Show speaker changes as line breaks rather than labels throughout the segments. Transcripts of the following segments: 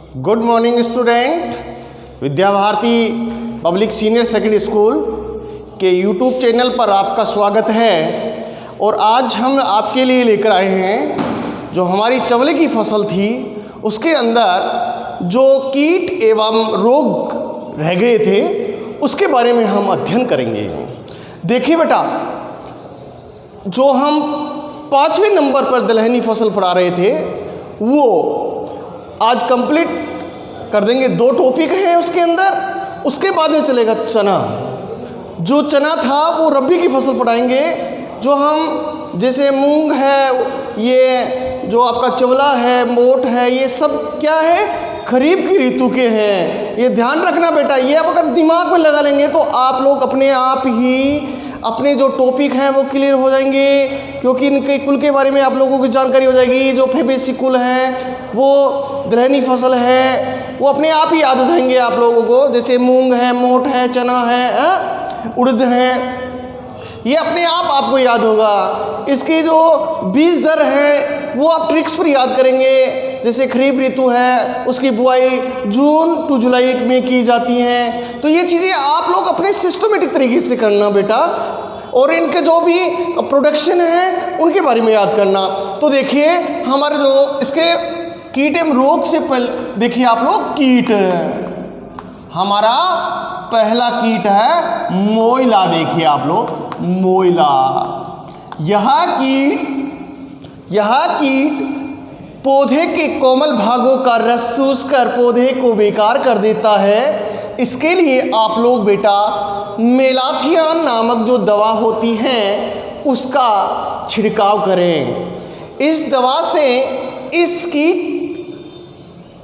Good morning student. Vidya Bharati public senior secondary school के YouTube channel पर आपका स्वागत है। और आज हम आपके लिए लेकर आए हैं जो हमारी चवले की फसल थी उसके अंदर जो कीट एवं रोग रह गए थे उसके बारे में हम अध्ययन करेंगे। देखिए बेटा, जो हम 5वें नंबर पर दलहनी फसल पढ़ा रहे थे वो आज कंप्लीट कर देंगे। 2 टॉपिक हैं उसके अंदर, उसके बाद में चलेगा चना। जो चना था वो रबी की फसल पढ़ाएंगे। जो हम जैसे मूंग है, ये जो आपका चवला है, मोट है, ये सब क्या है, खरीफ की ऋतु के हैं। ये ध्यान रखना बेटा, ये आप अगर दिमाग में लगा लेंगे तो आप लोग अपने आप ही अपने जो टॉपिक हैं वो क्लियर हो जाएंगे, क्योंकि इनके कुल के बारे में आप लोगों की जानकारी हो जाएगी। जो फेबेसी कुल है वो दलहनी फसल है, वो अपने आप ही याद हो जाएंगे आप लोगों को। जैसे मूंग है, मोट है, चना है, उड़द है, ये अपने आप आपको याद होगा। इसकी जो बीज दर है वो आप ट्रिक्स पर याद करेंगे। जैसे खरीफ ऋतु है उसकी बुआई जून टू जुलाई में की जाती है। तो ये चीज़ें आप लोग अपने सिस्टमेटिक तरीके से करना बेटा, और इनके जो भी प्रोडक्शन है उनके बारे में याद करना। तो देखिए हमारे जो इसके कीट एवं रोग से पहले देखिए आप लोग, कीट हमारा पहला कीट है मोइला। देखिए आप लोग, मोइला। यह कीट पौधे के कोमल भागों का रस चूसकर पौधे को बेकार कर देता है। इसके लिए आप लोग बेटा मेलाथियान नामक जो दवा होती है उसका छिड़काव करें। इस दवा से इस कीट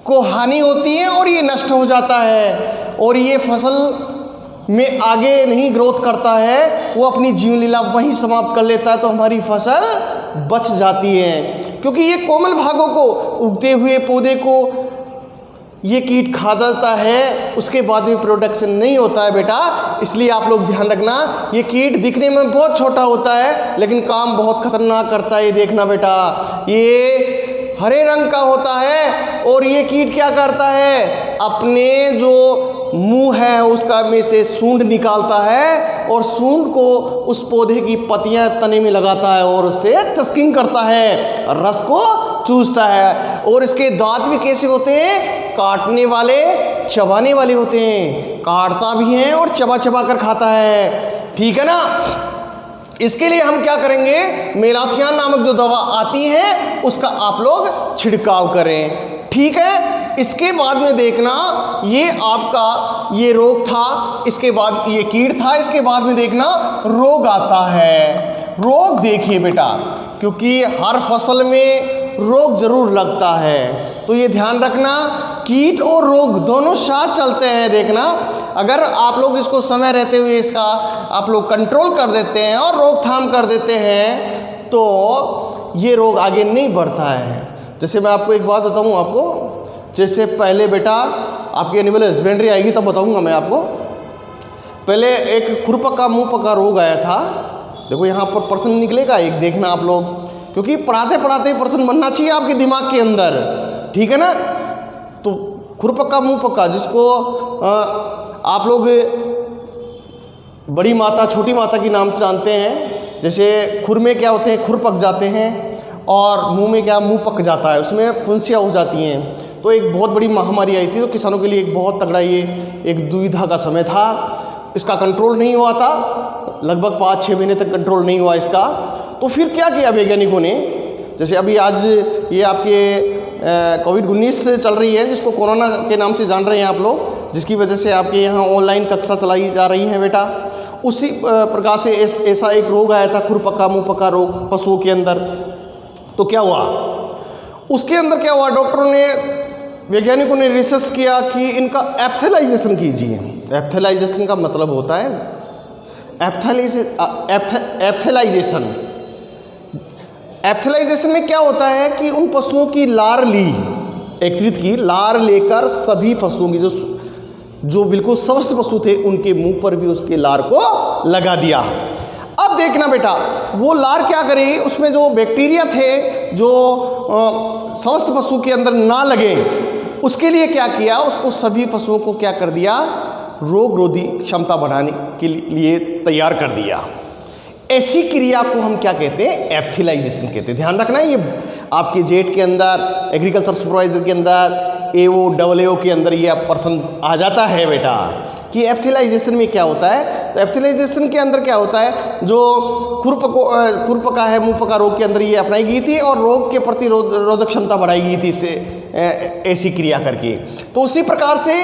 को हानि होती है और ये नष्ट हो जाता है और ये फसल में आगे नहीं ग्रोथ करता है, वो अपनी जीवन लीला वहीं समाप्त कर लेता है। तो हमारी फसल बच जाती है, क्योंकि ये कोमल भागों को, उगते हुए पौधे को ये कीट खा जाता है। उसके बाद में प्रोडक्शन नहीं होता है बेटा। इसलिए आप लोग ध्यान रखना, ये कीट दिखने में बहुत छोटा होता है लेकिन काम बहुत खतरनाक करता है। ये देखना बेटा, ये हरे रंग का होता है और ये कीट क्या करता है, अपने जो मुंह है उसका में से सूंड निकालता है और सूंड को उस पौधे की पत्तियां तने में लगाता है और उससे चस्किंग करता है, रस को चूसता है। और इसके दांत भी कैसे होते हैं, काटने वाले, चबाने वाले होते हैं। काटता भी है और चबा चबा कर खाता है, ठीक है ना। इसके लिए हम क्या करेंगे, मेलाथियान नामक जो दवा आती है उसका आप लोग छिड़काव करें, ठीक है। इसके बाद में देखना, ये आपका ये रोग था, इसके बाद ये कीट था, इसके बाद में देखना रोग आता है। रोग देखिए बेटा, क्योंकि हर फसल में रोग जरूर लगता है, तो ये ध्यान रखना कीट और रोग दोनों साथ चलते हैं। देखना, अगर आप लोग इसको समय रहते हुए इसका आप लोग कंट्रोल कर देते हैं और रोकथाम कर देते हैं तो ये रोग आगे नहीं बढ़ता है। जैसे मैं आपको एक बात बताऊं, आपको जैसे पहले बेटा आपकी एनिमल हस्बेंड्री आएगी तब बताऊंगा मैं आपको। पहले एक खुरपका मुंह पका रोग आया था। देखो यहाँ पर प्रश्न निकलेगा एक, देखना आप लोग, क्योंकि पढ़ाते पढ़ाते प्रश्न बनना चाहिए आपके दिमाग के अंदर, ठीक है ना। तो खुरपका मुंह पका, जिसको आप लोग बड़ी माता छोटी माता के नाम से जानते हैं। जैसे खुर में क्या होते हैं, खुर पक जाते हैं, और मुंह में क्या, मुंह पक जाता है, उसमें फुंसियाँ हो जाती हैं। तो एक बहुत बड़ी महामारी आई थी, तो किसानों के लिए एक बहुत तगड़ा ये एक दुविधा का समय था। इसका कंट्रोल नहीं हुआ था, लगभग 5-6 महीने तक कंट्रोल नहीं हुआ इसका। तो फिर क्या किया वैज्ञानिकों ने, जैसे अभी आज ये आपके कोविड-19 चल रही है, जिसको कोरोना के नाम से जान रहे हैं आप लोग, जिसकी वजह से आपके यहाँ ऑनलाइन कक्षा चलाई जा रही हैं बेटा। उसी प्रकार से ऐसा एक रोग आया था, खुरपका मुंह पका रोग पशुओं के अंदर। तो क्या हुआ, उसके अंदर क्या हुआ, डॉक्टरों ने, वैज्ञानिकों ने रिसर्च किया कि इनका एप्थेलाइजेशन कीजिए। एप्थेलाइजेशन का मतलब होता है एप्थेलाइजेशन में क्या होता है कि उन पशुओं की लार ली, एकत्रित की, लार लेकर सभी पशुओं की जो बिल्कुल स्वस्थ पशु थे उनके मुंह पर भी उसके लार को लगा दिया। अब देखना बेटा, वो लार क्या करी, उसमें जो बैक्टीरिया थे जो स्वस्थ पशु के अंदर ना लगे, उसके लिए क्या किया, उसको सभी पशुओं को क्या कर दिया, रोग रोधी क्षमता बढ़ाने के लिए तैयार कर दिया। ऐसी क्रिया को हम क्या कहते हैं, एप्थिलाइजेशन कहते हैं। ध्यान रखना, ये आपके जेट के अंदर, एग्रीकल्चर सुपरवाइजर के अंदर, AO के अंदर ये पर्सन आ जाता है बेटा कि एप्थिलाइजेशन में क्या होता है। तो एप्थिलाइजेशन के अंदर क्या होता है, जो खुरप का है, मुंह का रोग के अंदर ये अपनाई गई थी और रोग के प्रतिरोधक क्षमता बढ़ाई गई थी इससे ऐसी क्रिया करके। तो उसी प्रकार से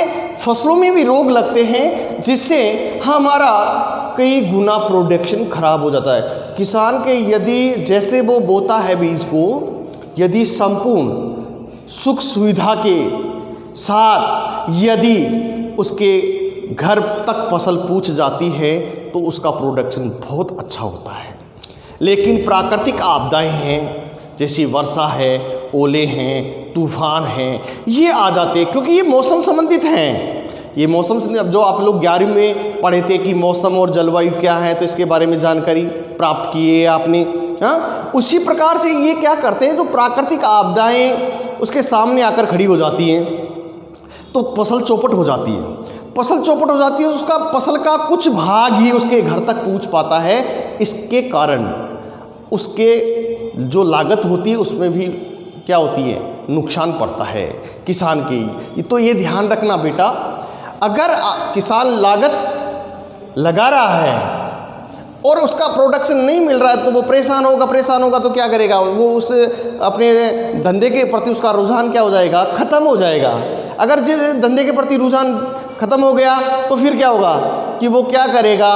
फसलों में भी रोग लगते हैं जिससे हमारा कई गुना प्रोडक्शन खराब हो जाता है। किसान के यदि जैसे वो बोता है बीज को, यदि संपूर्ण सुख सुविधा के साथ यदि उसके घर तक फसल पहुंच जाती है तो उसका प्रोडक्शन बहुत अच्छा होता है। लेकिन प्राकृतिक आपदाएं हैं, जैसी वर्षा है, ओले हैं, तूफान हैं, ये आ जाते हैं क्योंकि ये मौसम संबंधित हैं। ये मौसम से, अब जो आप लोग 11वीं में पढ़े थे कि मौसम और जलवायु क्या है, तो इसके बारे में जानकारी प्राप्त की है आपने। हाँ, उसी प्रकार से ये क्या करते हैं, जो प्राकृतिक आपदाएं उसके सामने आकर खड़ी हो जाती हैं तो फसल चौपट हो जाती है। फसल चौपट हो जाती है तो उसका फसल का कुछ भाग ही उसके घर तक पहुंच पाता है। इसके कारण उसके जो लागत होती है उसमें भी क्या होती है, नुकसान पड़ता है किसान की। तो ये ध्यान रखना बेटा, अगर किसान लागत लगा रहा है और उसका प्रोडक्शन नहीं मिल रहा है तो वो परेशान होगा तो क्या करेगा, वो उस अपने धंधे के प्रति उसका रुझान क्या हो जाएगा, ख़त्म हो जाएगा। अगर जिस धंधे के प्रति रुझान ख़त्म हो गया तो फिर क्या होगा कि वो क्या करेगा,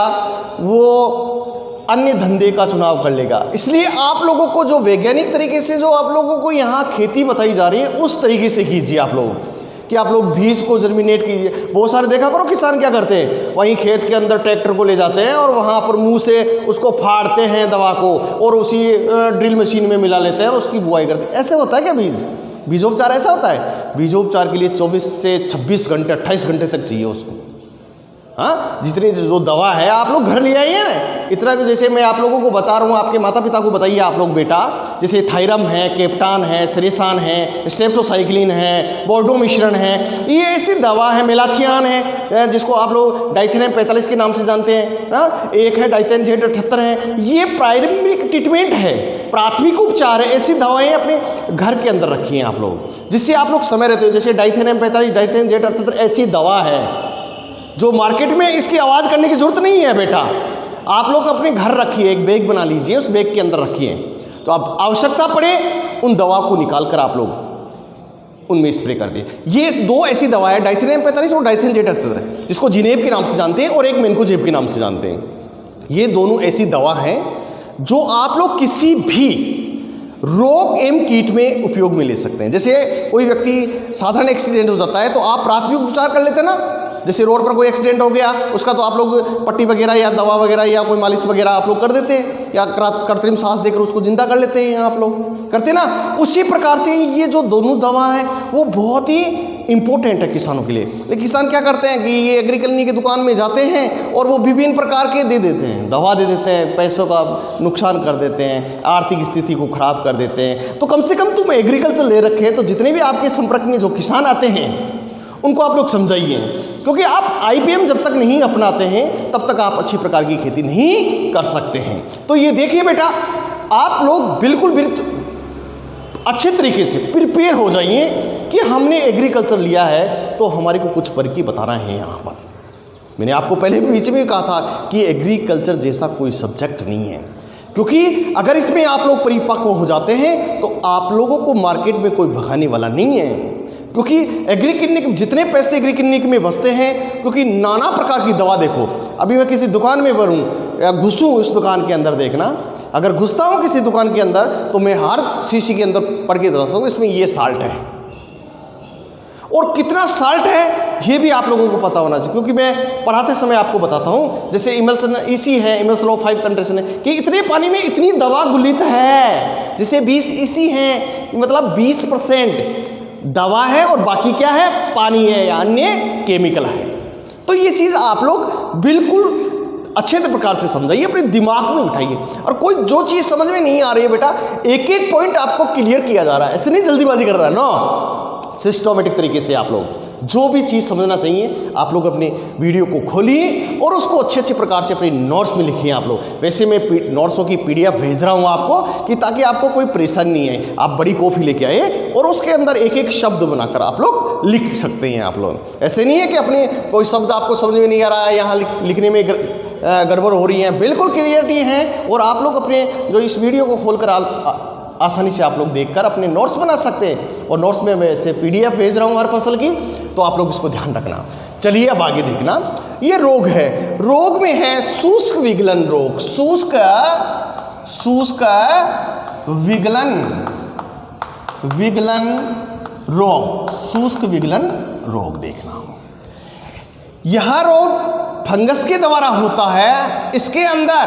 वो अन्य धंधे का चुनाव कर लेगा। इसलिए आप लोगों को जो वैज्ञानिक तरीके से जो आप लोगों को यहाँ खेती बताई जा रही है उस तरीके से कीजिए आप लोग, कि आप लोग बीज को जर्मिनेट कीजिए। बहुत सारे देखा करो किसान क्या करते हैं, वहीं खेत के अंदर ट्रैक्टर को ले जाते हैं और वहाँ पर मुंह से उसको फाड़ते हैं दवा को और उसी ड्रिल मशीन में मिला लेते हैं और उसकी बुआई करते हैं। ऐसे होता है क्या बीजोपचार ऐसा होता है? बीजोपचार के लिए 24 से 26 घंटे 28 घंटे तक चाहिए उसको। हाँ, जितनी जो दवा है आप लोग घर ले आइए ना, इतना जैसे मैं आप लोगों को बता रहा हूँ, आपके माता पिता को बताइए आप लोग बेटा, जैसे थायरम है, केप्टान है, सेरेसान है, स्ट्रेप्टोसाइक्लिन है, बोर्डो मिश्रण है, ये ऐसी दवा है, मेलाथियान है जिसको आप लोग डाइथेनियम 45 के नाम से जानते हैं। हाँ, एक है डाइथेन जेड 78 है। ये प्राइमरी ट्रीटमेंट है, प्राथमिक उपचार है। ऐसी दवाएँ अपने घर के अंदर रखी हैं आप लोग, जिससे आप लोग समय रहते हो। जैसे डाइथेनियम 45, डाइथेन जेड 78 ऐसी दवा है जो मार्केट में इसकी आवाज़ करने की जरूरत नहीं है बेटा। आप लोग अपने घर रखिए, एक बैग बना लीजिए, उस बैग के अंदर रखिए, तो आप आवश्यकता पड़े उन दवा को निकाल कर आप लोग उनमें स्प्रे कर दें। ये दो ऐसी दवाएं, डाइथेनियम 45 और डाइथेन जेड 78, जिसको जिनेब के नाम से जानते हैं और एक मेनकोजेब के नाम से जानते हैं। ये दोनों ऐसी दवा हैं जो आप लोग किसी भी रोग एवं कीट में उपयोग में ले सकते हैं। जैसे कोई व्यक्ति साधारण एक्सीडेंट हो जाता है तो आप प्राथमिक उपचार कर लेते हैं ना, जैसे रोड पर कोई एक्सीडेंट हो गया उसका तो आप लोग पट्टी वगैरह या दवा वगैरह या कोई मालिश वगैरह आप लोग कर देते हैं, या कृत्रिम सांस देकर उसको जिंदा कर लेते हैं, आप लोग करते हैं ना। उसी प्रकार से ये जो दोनों दवा है वो बहुत ही इंपॉर्टेंट है किसानों के लिए। लेकिन किसान क्या करते हैं कि ये एग्रीकल्चर की दुकान में जाते हैं और वो विभिन्न प्रकार के दे देते हैं, दवा दे देते हैं, पैसों का नुकसान कर देते हैं, आर्थिक स्थिति को खराब कर देते हैं। तो कम से कम तुम एग्रीकल्चर ले रखे तो जितने भी आपके संपर्क में जो किसान आते हैं उनको आप लोग समझाइए, क्योंकि आप IPM जब तक नहीं अपनाते हैं तब तक आप अच्छी प्रकार की खेती नहीं कर सकते हैं। तो ये देखिए बेटा, आप लोग बिल्कुल अच्छे तरीके से प्रिपेयर हो जाइए कि हमने एग्रीकल्चर लिया है तो हमारे को कुछ पर की बताना है। यहाँ पर मैंने आपको पहले भी बीच में कहा था कि एग्रीकल्चर जैसा कोई सब्जेक्ट नहीं है, क्योंकि अगर इसमें आप लोग परिपक्व हो जाते हैं तो आप लोगों को मार्केट में कोई भगाने वाला नहीं है। क्योंकि एग्री क्लिनिक, जितने पैसे एग्री क्लिनिक में बचते हैं, क्योंकि नाना प्रकार की दवा, देखो अभी मैं किसी दुकान में बढ़ूँ या घुसूँ उस दुकान के अंदर, देखना अगर घुसता हूँ किसी दुकान के अंदर तो मैं हर शीशी के अंदर पढ़ के बता सकूँ इसमें ये साल्ट है और कितना साल्ट है ये भी आप लोगों को पता होना चाहिए। क्योंकि मैं पढ़ाते समय आपको बताता हूँ, जैसे इमल्सन EC है, इमल्सन ऑफ 5 कंट्रेशन है, कि इतने पानी में इतनी दवा गुलित है। जैसे 20 EC है, मतलब 20% दवा है और बाकी क्या है, पानी है या अन्य केमिकल है। तो ये चीज़ आप लोग बिल्कुल अच्छे प्रकार से समझाइए, अपने दिमाग में बिठाइए। और कोई जो चीज़ समझ में नहीं आ रही है बेटा, एक एक पॉइंट आपको क्लियर किया जा रहा है, ऐसे नहीं जल्दीबाजी कर रहा है ना। सिस्टमेटिक तरीके से आप लोग जो भी चीज़ समझना चाहिए आप लोग अपने वीडियो को खोलिए और उसको अच्छे अच्छे प्रकार से अपने नोट्स में लिखिए आप लोग। वैसे मैं नोट्सों की PDF भेज रहा हूँ आपको कि ताकि आपको कोई परेशानी नहीं है। आप बड़ी कॉपी लेके आए और उसके अंदर एक एक शब्द बनाकर आप लोग लिख सकते हैं। आप लोग ऐसे नहीं है कि अपने कोई शब्द आपको समझ में नहीं आ रहा है, यहाँ लिखने में गड़बड़ हो रही है, बिल्कुल क्लियरिटी है। और आप लोग अपने जो इस वीडियो को खोलकर आसानी से आप लोग देखकर अपने नोट्स बना सकते हैं। और नोट्स में मैं ऐसे PDF भेज रहा हूँ हर फसल की, तो आप लोग इसको ध्यान रखना। चलिए अब आगे देखना, ये रोग है। रोग में है शुष्क विगलन रोग। शुष्क विगलन रोग, शुष्क विगलन रोग देखना। यह रोग फंगस के द्वारा होता है। इसके अंदर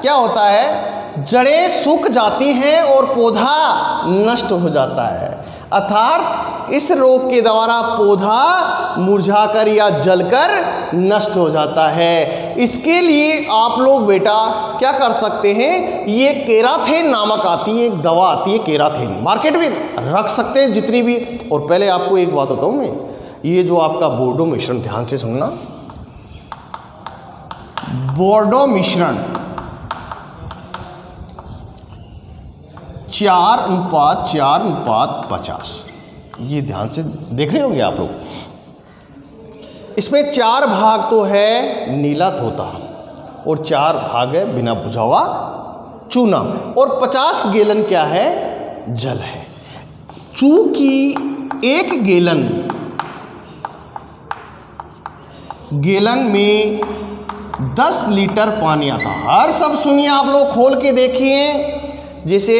क्या होता है, जड़ें सूख जाती हैं और पौधा नष्ट हो जाता है। अर्थात इस रोग के द्वारा पौधा मुरझाकर या जलकर नष्ट हो जाता है। इसके लिए आप लोग बेटा क्या कर सकते हैं, ये केराथेन नामक आती है, एक दवा आती है केराथेन, मार्केट में रख सकते हैं जितनी भी। और पहले आपको एक बात बताऊं मैं, ये जो आपका बोर्डो मिश्रण, ध्यान से सुनना, बोर्डो मिश्रण 4:4:50, ये ध्यान से देख रहे होंगे आप लोग। इसमें 4 भाग तो है नीला तोता और 4 भाग है बिना बुझा हुआ चूना और 50 गैलन क्या है, जल है। चूंकि 1 गैलन में 10 लीटर पानी आता है। हर सब सुनिए आप लोग, खोल के देखिए। जैसे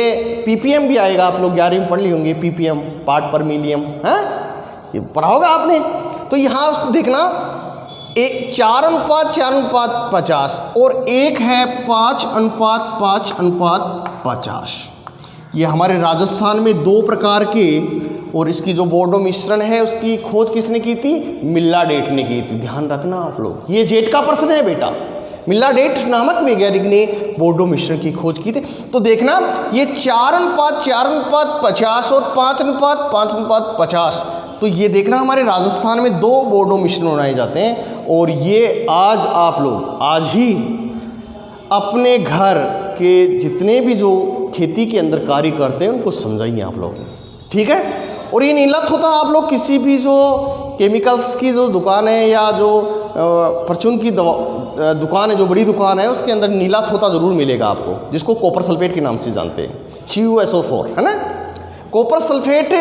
ppm भी आएगा, आप लोग 11वीं में पढ़ ली होंगे, ppm पार्ट पर मिलियन, है ये पढ़ा होगा आपने। तो यहाँ उसको देखना, 4:4:50 और एक है 5:5:50। ये हमारे राजस्थान में 2 प्रकार के, और इसकी जो बोर्डो मिश्रण है उसकी खोज किसने की थी, मिल्ला डेट ने की थी। ध्यान रखना आप लोग, ये जेट का प्रश्न है बेटा। मिल्ला डेट नामक वैज्ञानिक ने बोर्डो मिश्रण की खोज की थी। तो देखना, ये 4:4:50 और 5:5:50। तो ये देखना, हमारे राजस्थान में 2 बोर्डो मिश्रण बनाए जाते हैं। और ये आज आप लोग आज ही अपने घर के जितने भी जो खेती के अंदर कार्य करते हैं उनको समझाइए आप लोग, ठीक है। और ये नीला तोता आप लोग किसी भी जो केमिकल्स की जो दुकान है या जो परचून की दुकान है, जो बड़ी दुकान है, उसके अंदर नीला तोता जरूर मिलेगा आपको, जिसको कॉपर सल्फेट के नाम से जानते हैं, CuSO4, है ना। कॉपर सल्फेट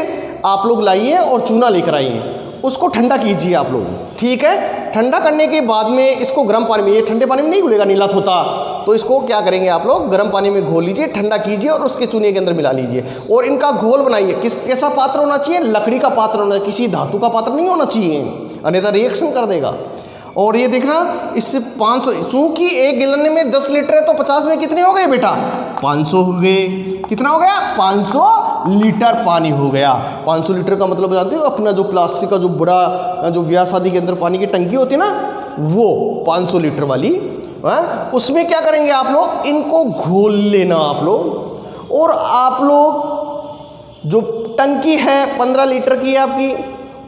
आप लोग लाइए और चूना लेकर आइए, उसको ठंडा कीजिए आप लोग, ठीक है। ठंडा करने के बाद में इसको गर्म पानी में, ये ठंडे पानी में नहीं घुलेगा नीला तोता, तो इसको क्या करेंगे आप लोग, गर्म पानी में घोल लीजिए, ठंडा कीजिए और उसके चूने के अंदर मिला लीजिए और इनका घोल बनाइए। कैसा पात्र होना चाहिए, लकड़ी का पात्र होना चाहिए, किसी धातु का पात्र नहीं होना चाहिए, अन्यथा रिएक्शन कर देगा। और ये देखना, इससे 500, चूंकि 1 गैलन में 10 लीटर है तो 50 में कितने हो गए बेटा, 500 हो गए। कितना हो गया, 500 लीटर पानी हो गया। 500 लीटर का मतलब जानते हो, अपना जो प्लास्टिक का जो बड़ा जो ब्याह शादी के अंदर पानी की टंकी होती है ना, वो 500 लीटर वाली, उसमें क्या करेंगे आप लोग, इनको घोल लेना आप लोग। और आप लोग जो टंकी है 15 लीटर की आपकी,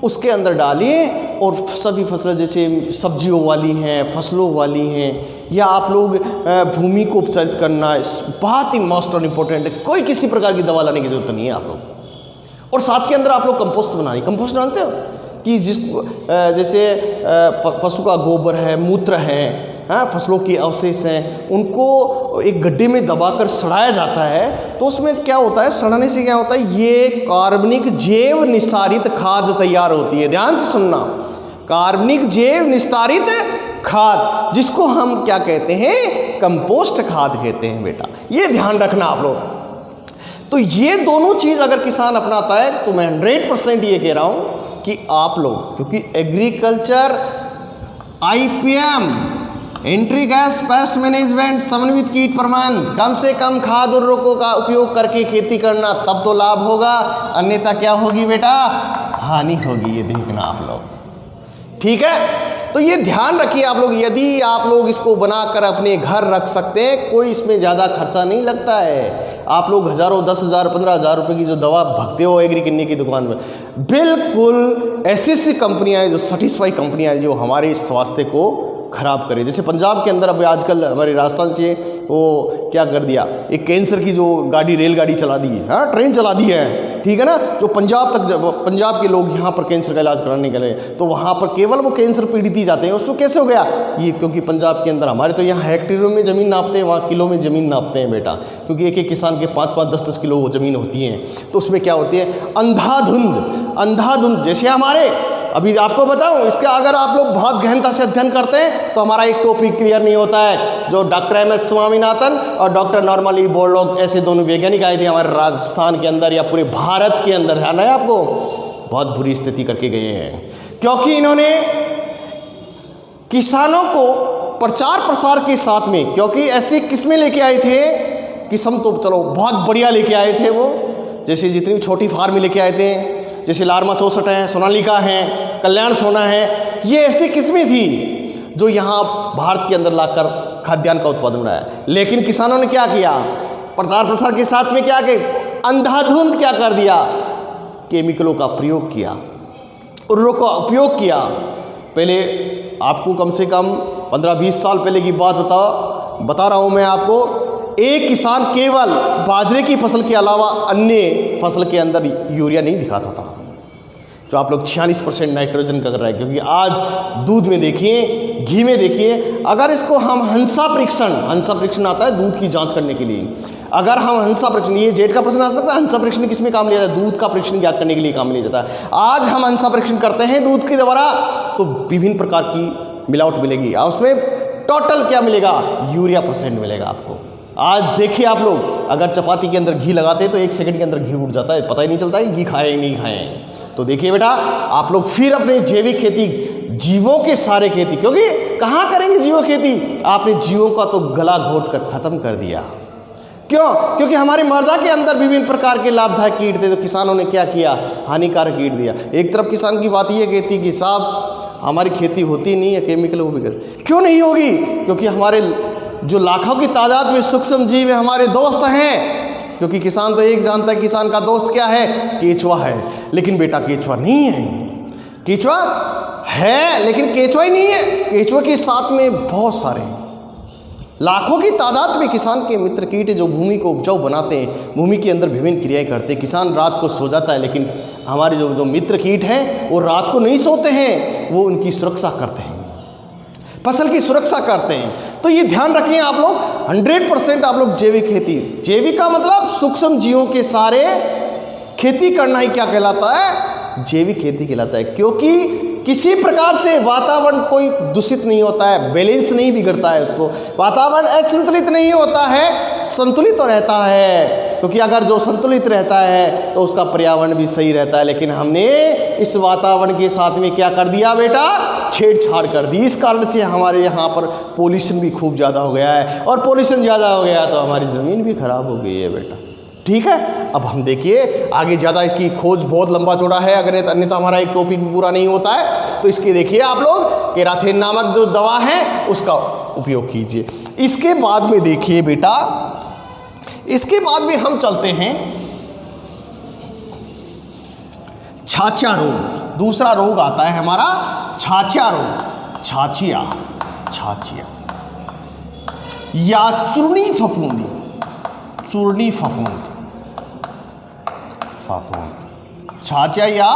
उसके अंदर डालिए और सभी फसलें जैसे सब्जियों वाली हैं, फसलों वाली हैं, या आप लोग भूमि को उपचारित करना, बहुत ही मोस्ट और इम्पोर्टेंट है। कोई किसी प्रकार की दवा लाने की जरूरत नहीं है आप लोग। और साथ के अंदर आप लोग कंपोस्ट बनाइए। कंपोस्ट जानते हो कि जैसे पशु का गोबर है, मूत्र है, फसलों के अवशेष हैं, उनको एक गड्ढे में दबाकर सड़ाया जाता है। तो उसमें क्या होता है, सड़ाने से क्या होता है, ये कार्बनिक जैव निस्तारित खाद तैयार होती है। ध्यान से सुनना, कार्बनिक जैव निस्तारित खाद, जिसको हम क्या कहते हैं, कंपोस्ट खाद कहते हैं बेटा। ये ध्यान रखना आप लोग। तो ये दोनों चीज़ अगर किसान अपनाता है तो मैं 100% ये कह रहा हूँ कि आप लोग, क्योंकि agriculture IPM entry gas pest management समन्वित कीट प्रबंधन, कम से कम खाद उर्वरकों का उपयोग करके खेती करना, तब तो लाभ होगा, अन्यथा क्या होगी बेटा, हानि होगी। ये देखना आप लोग, ठीक है। तो ये ध्यान रखिए आप लोग। यदि आप लोग इसको बनाकर अपने घर रख सकते हैं, कोई इसमें ज़्यादा खर्चा नहीं लगता है। आप लोग हज़ारों, 10,000, 15,000 रुपये की जो दवा भगते हो एग्री किन्नी की दुकान में, बिल्कुल ऐसी कंपनियां हैं जो सेटिस्फाई कंपनियां हैं जो हमारे स्वास्थ्य को ख़राब करे। जैसे पंजाब के अंदर अभी आजकल हमारे राजस्थान से वो क्या कर दिया, एक कैंसर की जो गाड़ी, रेलगाड़ी चला दी है, हाँ ट्रेन चला दी है, ठीक है ना, जो पंजाब तक, पंजाब के लोग यहाँ पर कैंसर का इलाज कराने के लिए, तो वहाँ पर केवल वो कैंसर पीड़ित ही जाते हैं। उसको कैसे हो गया ये? क्योंकि पंजाब के अंदर, हमारे तो यहाँ हेक्टेयरों में ज़मीन नापते हैं, वहाँ किलो में ज़मीन नापते हैं बेटा, क्योंकि एक एक किसान के 5-5, 10-10 किलो ज़मीन होती है। तो उसमें क्या होती है, अंधाधुंध। जैसे हमारे अभी आपको बताऊं, इसका अगर आप लोग बहुत गहनता से अध्ययन करते हैं तो हमारा एक टॉपिक क्लियर नहीं होता है। जो डॉक्टर MS स्वामीनाथन और डॉक्टर नॉर्मली बोरलॉग, ऐसे दोनों वैज्ञानिक आए थे हमारे राजस्थान के अंदर या पूरे भारत के अंदर, ध्यान है आपको, बहुत बुरी स्थिति करके गए हैं, क्योंकि इन्होंने किसानों को प्रचार प्रसार के साथ में, क्योंकि ऐसी किस्में लेके आए थे, किस्म तो चलो बहुत बढ़िया लेके आए थे वो, जैसे जितनी भी छोटी फार्म लेके आए थे, जैसे लार्मा 64 है, सोनालिका है, कल्याण सोना है, ये ऐसी किस्में थी जो यहाँ भारत के अंदर लाकर खाद्यान्न का उत्पादन बनाया। लेकिन किसानों ने क्या किया, प्रचार प्रसार के साथ में क्या किया, अंधाधुंध क्या कर दिया, केमिकलों का प्रयोग किया, उर्वरकों का उपयोग किया। पहले आपको कम से कम 15-20 साल पहले की बात बता रहा हूँ मैं आपको, एक किसान केवल बाजरे की फसल के अलावा अन्य फसल के अंदर यूरिया नहीं दिखाता था, जो आप लोग 46% नाइट्रोजन का कर रहे हैं। क्योंकि आज दूध में देखिए, घी में देखिए, अगर इसको हम हंसा परीक्षण आता है दूध की जांच करने के लिए, अगर हम हंसा परीक्षण, ये जेट का प्रश्न आ सकता है, हंसा परीक्षण किस में काम लिया जाता है, दूध का परीक्षण ज्ञात करने के लिए काम लिया जाता है। आज हम हंसा परीक्षण करते हैं दूध के द्वारा, तो विभिन्न प्रकार की मिलावट मिलेगी, और उसमें टोटल क्या मिलेगा, यूरिया % मिलेगा आपको। आज देखिए आप लोग अगर चपाती के अंदर घी लगाते हैं तो 1 सेकंड के अंदर घी उठ जाता है, पता ही नहीं चलता है घी खाए नहीं खाए। तो देखिए बेटा, आप लोग फिर अपने जैविक खेती, जीवों के सारे खेती, क्योंकि कहाँ करेंगे जीवो खेती, आपने जीवों का तो गला घोट कर खत्म कर दिया। क्यों? क्योंकि हमारी मृदा के अंदर विभिन्न प्रकार के लाभदायक कीट थे, तो किसानों ने क्या किया, हानिकारक कीट दिया। एक तरफ किसान की बात ये कहती कि साहब हमारी खेती होती नहीं है, केमिकल वो भी कर, क्यों नहीं होगी, क्योंकि हमारे जो लाखों की तादाद में सूक्ष्म जीव हमारे दोस्त हैं। क्योंकि किसान तो एक जानता है, किसान का दोस्त क्या है, केचुआ है। लेकिन बेटा केचुआ नहीं है, केचुआ है लेकिन केचुआ ही नहीं है, केचुआ के साथ में बहुत सारे लाखों की तादाद में किसान के मित्र कीट जो भूमि को उपजाऊ बनाते हैं, भूमि के अंदर विभिन्न क्रियाएं करते हैं। किसान रात को सो जाता है, लेकिन हमारे जो मित्र कीट हैं वो रात को नहीं सोते हैं, वो उनकी सुरक्षा करते हैं, फसल की सुरक्षा करते हैं। तो ये ध्यान रखें आप लोग, 100% आप लोग जैविक खेती, जैविक का मतलब सूक्ष्म जीवों के सारे खेती करना ही क्या कहलाता है, जैविक खेती कहलाता है। क्योंकि किसी प्रकार से वातावरण कोई दूषित नहीं होता है, बैलेंस नहीं बिगड़ता है, उसको वातावरण असंतुलित नहीं होता है, संतुलित तो रहता है। क्योंकि अगर जो संतुलित रहता है तो उसका पर्यावरण भी सही रहता है। लेकिन हमने इस वातावरण के साथ में क्या कर दिया बेटा, छेड़छाड़ कर दी। इस कारण से हमारे यहाँ पर पोल्यूशन भी खूब ज़्यादा हो गया है, और पोल्यूशन ज़्यादा हो गया तो हमारी ज़मीन भी खराब हो गई है बेटा। ठीक है, अब हम देखिए आगे, ज़्यादा इसकी खोज बहुत लंबा चौड़ा है, अगर अन्यथा हमारा एक टॉपिक पूरा नहीं होता है। तो इसके देखिए आप लोग, केराथिन नामक जो दवा है उसका उपयोग कीजिए। इसके बाद में देखिए बेटा, इसके बाद में हम चलते हैं छाछा रोग। दूसरा रोग आता है हमारा छाछा रोग, छाछिया या चूर्णी फफूंदी, चूर्णी फफूंद, छाछा या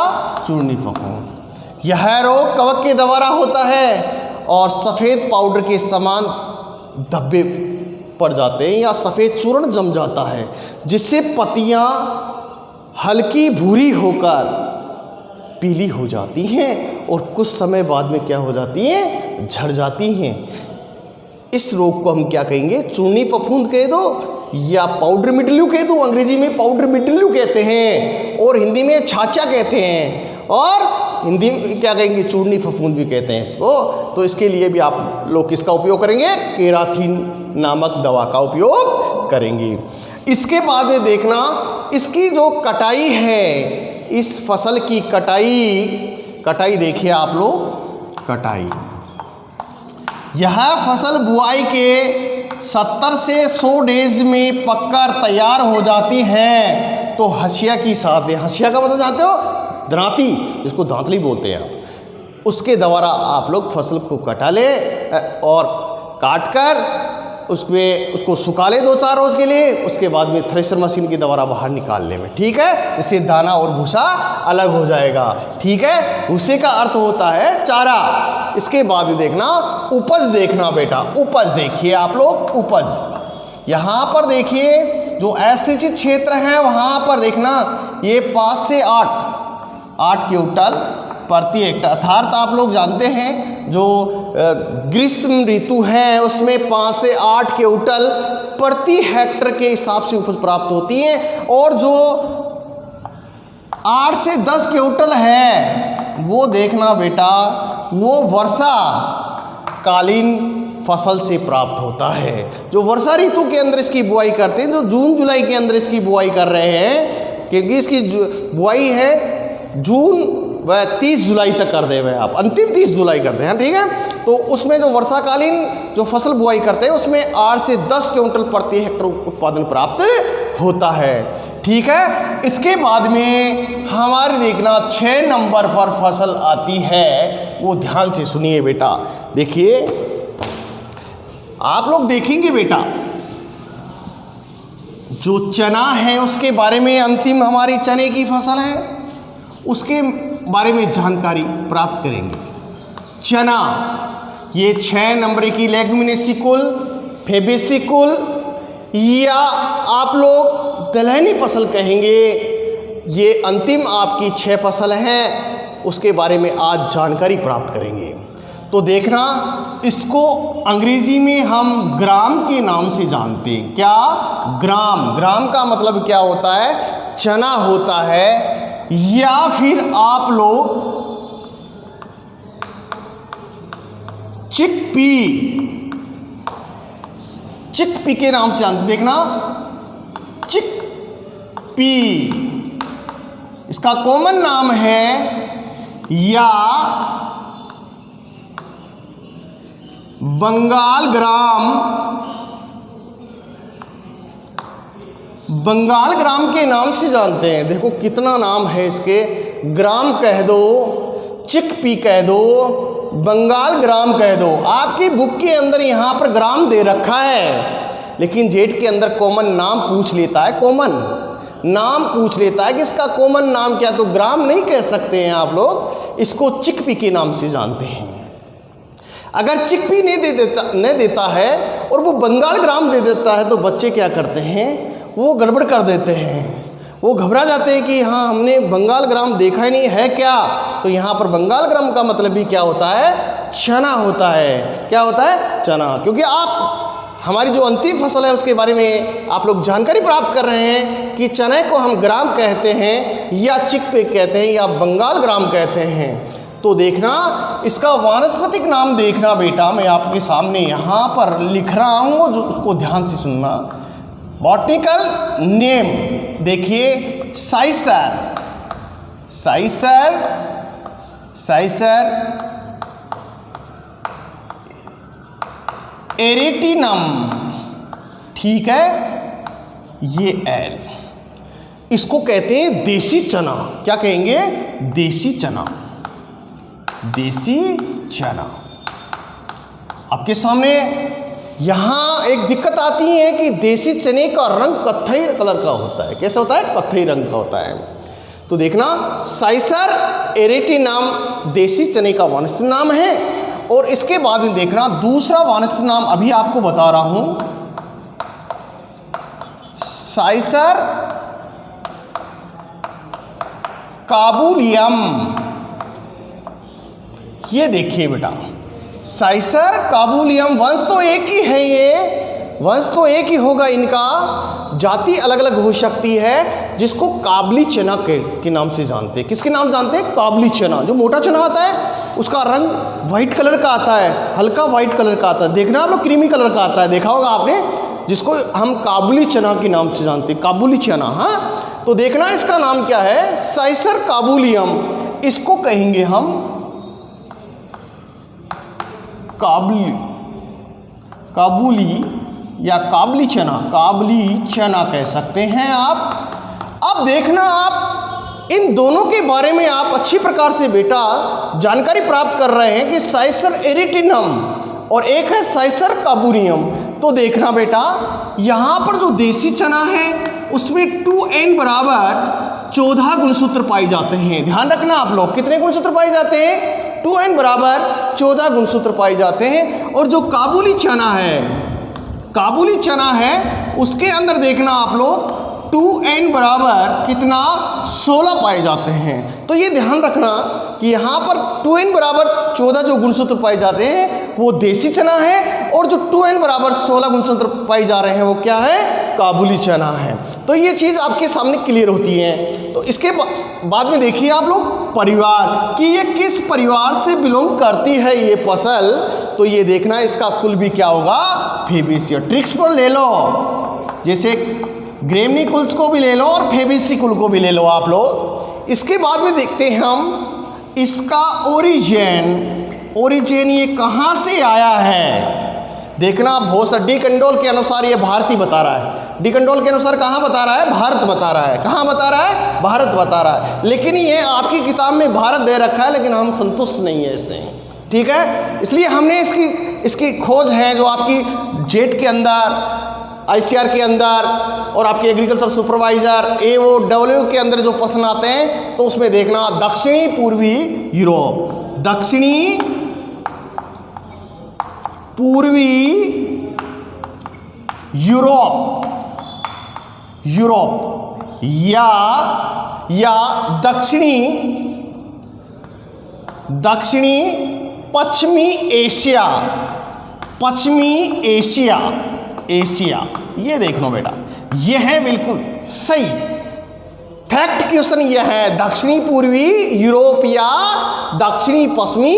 चूर्णी फफूंद। यह रोग कवक के द्वारा होता है और सफ़ेद पाउडर के समान धब्बे पड़ जाते हैं या सफ़ेद चूर्ण जम जाता है, जिससे पत्तियां हल्की भूरी होकर पीली हो जाती हैं और कुछ समय बाद में क्या हो जाती हैं, झड़ जाती हैं। इस रोग को हम क्या कहेंगे, चूर्णी फफूंद कह दो या पाउडर मिडल्यू कह दो। अंग्रेजी में पाउडर मिडल्यू कहते हैं और हिंदी में छाछा कहते हैं, और हिंदी में क्या कहेंगे, चूर्णी फफूंद भी कहते हैं इसको। तो इसके लिए भी आप लोग किसका उपयोग करेंगे, केराथिन नामक दवा का उपयोग करेंगे। इसके बाद में देखना, इसकी जो कटाई है, इस फसल की कटाई देखिए आप लोग, कटाई, यह फसल बुआई के 70 से 100 डेज में पककर तैयार हो जाती हैं तो हसिया की साथ है। हसिया का मतलब जानते हो? दरांती, जिसको दांतली बोलते हैं आप। उसके द्वारा आप लोग फसल को कटा ले और काट कर उसमें उसको सुखा ले 2-4 रोज के लिए, उसके बाद में थ्रेशर मशीन के द्वारा बाहर निकालने में, ठीक है। इससे दाना और भूसा अलग हो जाएगा, ठीक है। भूसे का अर्थ होता है चारा। इसके बाद में देखना उपज, देखना बेटा उपज देखिए आप लोग। उपज यहाँ पर देखिए, जो असिंचित क्षेत्र है वहाँ पर देखना ये 5 से 8 क्विंटल प्रति हेक्टर, अर्थात आप लोग जानते हैं जो ग्रीष्म ऋतु है उसमें 5 से 8 क्विंटल प्रति हेक्टर के हिसाब से उपज प्राप्त होती है। और जो 8 से 10 क्विंटल है वो देखना बेटा वो वर्षा कालीन फसल से प्राप्त होता है। जो वर्षा ऋतु के अंदर इसकी बुआई करते हैं, जो जून जुलाई के अंदर इसकी बुआई कर रहे हैं, क्योंकि इसकी बुआई है जून वह 30 जुलाई तक कर दे हुए आप, अंतिम 30 जुलाई करते हैं, ठीक है। तो उसमें जो वर्षाकालीन जो फसल बुआई करते हैं उसमें 8 से 10 क्विंटल प्रति हेक्टर उत्पादन प्राप्त होता है, ठीक है। इसके बाद में हमारे देखना 6 नंबर पर फसल आती है, वो ध्यान से सुनिए बेटा। देखिए आप लोग देखेंगे बेटा, जो चना है उसके बारे में, अंतिम हमारी चने की फसल है उसके बारे में जानकारी प्राप्त करेंगे। चना ये 6 नंबर की लेग्युमिनेसी फेबेसी या आप लोग दलहनी फसल कहेंगे, ये अंतिम आपकी 6 फसल हैं, उसके बारे में आज जानकारी प्राप्त करेंगे। तो देखना इसको अंग्रेजी में हम ग्राम के नाम से जानते हैं। क्या? ग्राम। ग्राम का मतलब क्या होता है? चना होता है, या फिर आप लोग चिकपी के नाम से जानते। देखना चिकपी, इसका कॉमन नाम है या बंगाल ग्राम के नाम से जानते हैं। देखो कितना नाम है इसके, ग्राम कह दो, चिकपी कह दो, बंगाल ग्राम कह दो। आपकी बुक के अंदर यहाँ पर ग्राम दे रखा है, लेकिन जेट के अंदर कॉमन नाम पूछ लेता है, कॉमन नाम पूछ लेता है कि इसका कॉमन नाम क्या, तो ग्राम नहीं कह सकते हैं आप लोग, इसको चिकपी के नाम से जानते हैं। अगर चिकपी नहीं देता है और वो बंगाल ग्राम दे देता है तो बच्चे क्या करते हैं, वो गड़बड़ कर देते हैं, वो घबरा जाते हैं कि हाँ हमने बंगाल ग्राम देखा ही नहीं है क्या। तो यहाँ पर बंगाल ग्राम का मतलब भी क्या होता है? चना होता है। क्या होता है? चना। क्योंकि आप हमारी जो अंतिम फसल है उसके बारे में आप लोग जानकारी प्राप्त कर रहे हैं कि चने को हम ग्राम कहते हैं या चिकपी कहते हैं या बंगाल ग्राम कहते हैं। तो देखना इसका वानस्पतिक नाम देखना बेटा, मैं आपके सामने यहाँ पर लिख रहा हूँ, जो उसको ध्यान से सुनना। बॉटनिकल नेम देखिए, साइसर एरेटिनम, ठीक है, ये एल, इसको कहते हैं देसी चना। क्या कहेंगे? देसी चना। देसी चना। आपके सामने यहाँ एक दिक्कत आती है कि देसी चने का रंग कत्थई कलर का होता है। कैसा होता है? कत्थई रंग का होता है। तो देखना साइसर एरेटिनम देसी चने का वानस्पतिक नाम है। और इसके बाद में देखना दूसरा वानस्पतिक नाम अभी आपको बता रहा हूं, साइसर काबुलियम। ये देखिए बेटा, साइसर काबुलियम, वंश तो एक ही है, ये वंश तो एक ही होगा, इनका जाति अलग अलग हो सकती है, जिसको काबली चना के नाम से जानते हैं। किसके नाम जानते हैं? काबली चना। जो मोटा चना आता है उसका रंग वाइट कलर का आता है, हल्का वाइट कलर का आता है। देखना आप लोग क्रीमी कलर का आता है, देखा होगा आपने, जिसको हम काबुली चना के नाम से जानते हैं, काबुली चना। हाँ, तो देखना इसका नाम क्या है? साइसर काबुलियम। इसको कहेंगे हम काबुली या काबली चना कह सकते हैं आप। अब देखना आप इन दोनों के बारे में आप अच्छी प्रकार से बेटा जानकारी प्राप्त कर रहे हैं कि साइसर एरिटिनम और एक है साइसर कार्बोनियम। तो देखना बेटा यहाँ पर जो देसी चना है उसमें 2n बराबर 14 गुणसूत्र पाए जाते हैं। ध्यान रखना आप लोग, कितने गुणसूत्र पाए जाते हैं? 2n बराबर 14 गुणसूत्र पाए जाते हैं। और जो काबुली चना है उसके अंदर देखना आप लोग 2n बराबर कितना 16 पाए जाते हैं। तो ये ध्यान रखना कि यहाँ पर 2n बराबर 14 जो गुणसूत्र पाए जाते हैं वो देसी चना है, और जो 2n बराबर 16 गुणसूत्र पाए जा रहे हैं वो क्या है? काबुली चना है। तो ये चीज़ आपके सामने क्लियर होती है। तो इसके बाद में देखिए आप लोग परिवार कि ये किस परिवार से बिलोंग करती है ये फसल। तो ये देखना इसका कुल भी क्या होगा? फेबेसी। ट्रिक्स पर ले लो, जैसे ग्रेमनीकुल्स को भी ले लो और फेबेसी कुल को भी ले लो आप लोग। इसके बाद में देखते हैं हम इसका ओरिजिन ये कहाँ से आया है। देखना बहुत डी कंडोल के अनुसार ये भारत ही बता रहा है। डी कंडोल के अनुसार कहाँ बता रहा है? भारत बता रहा है। कहाँ बता रहा है? भारत बता रहा है। लेकिन ये आपकी किताब में भारत दे रखा है, लेकिन हम संतुष्ट नहीं है इससे, ठीक है। इसलिए हमने इसकी खोज है जो आपकी जेट के अंदर, ICR के अंदर और आपके एग्रीकल्चर सुपरवाइजर AOW के अंदर जो प्रश्न आते हैं तो उसमें देखना दक्षिणी पूर्वी यूरोप या दक्षिणी पश्चिमी एशिया। ये देख लो बेटा, ये है बिल्कुल सही फैक्ट क्वेश्चन। ये है दक्षिणी पूर्वी यूरोप या दक्षिणी पश्चिमी